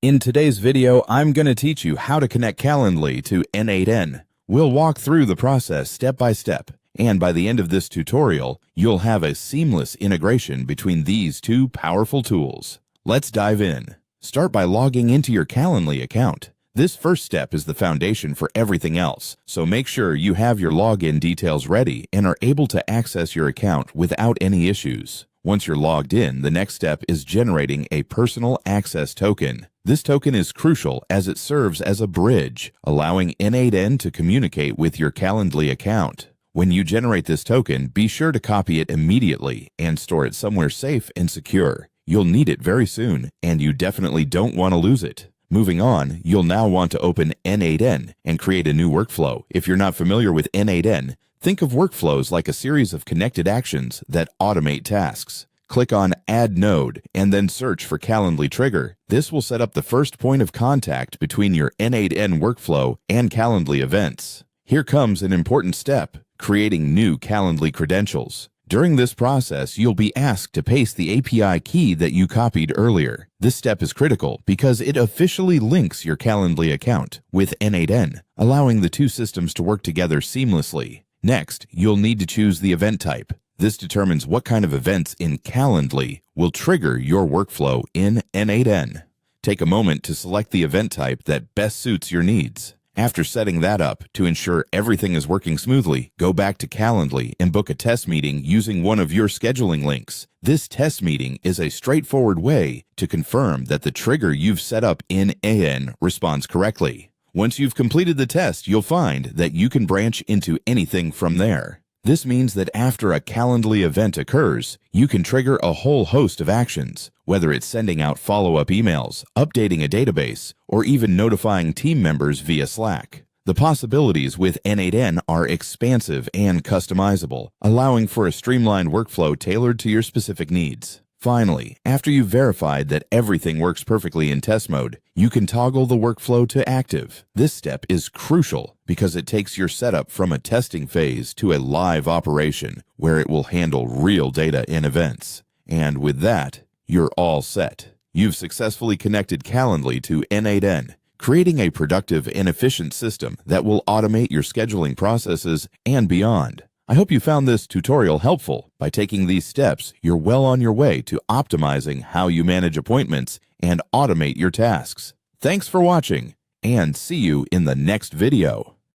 In today's video, I'm going to teach you how to connect Calendly to N8n. We'll walk through the process step by step, and by the end of this tutorial, you'll have a seamless integration between these two powerful tools. Let's dive in. Start by logging into your Calendly account. This first step is the foundation for everything else, so make sure you have your login details ready and are able to access your account without any issues. Once you're logged in, the next step is generating a personal access token. This token is crucial as it serves as a bridge, allowing N8n to communicate with your Calendly account. When you generate this token, be sure to copy it immediately and store it somewhere safe and secure. You'll need it very soon, and you definitely don't want to lose it. Moving on, you'll now want to open N8n and create a new workflow. If you're not familiar with N8n, think of workflows like a series of connected actions that automate tasks. Click on Add Node and then search for Calendly Trigger. This will set up the first point of contact between your N8n workflow and Calendly events. Here comes an important step, creating new Calendly credentials. During this process, you'll be asked to paste the API key that you copied earlier. This step is critical because it officially links your Calendly account with N8n, allowing the two systems to work together seamlessly. Next, you'll need to choose the event type. This determines what kind of events in Calendly will trigger your workflow in N8n. Take a moment to select the event type that best suits your needs. After setting that up, to ensure everything is working smoothly, go back to Calendly and book a test meeting using one of your scheduling links. This test meeting is a straightforward way to confirm that the trigger you've set up in N8n responds correctly. Once you've completed the test, you'll find that you can branch into anything from there. This means that after a Calendly event occurs, you can trigger a whole host of actions, whether it's sending out follow-up emails, updating a database, or even notifying team members via Slack. The possibilities with N8n are expansive and customizable, allowing for a streamlined workflow tailored to your specific needs. Finally, after you've verified that everything works perfectly in test mode, you can toggle the workflow to active. This step is crucial because it takes your setup from a testing phase to a live operation where it will handle real data in events. And with that, you're all set. You've successfully connected Calendly to N8n, creating a productive and efficient system that will automate your scheduling processes and beyond. I hope you found this tutorial helpful. By taking these steps, you're well on your way to optimizing how you manage appointments and automate your tasks. Thanks for watching, and see you in the next video.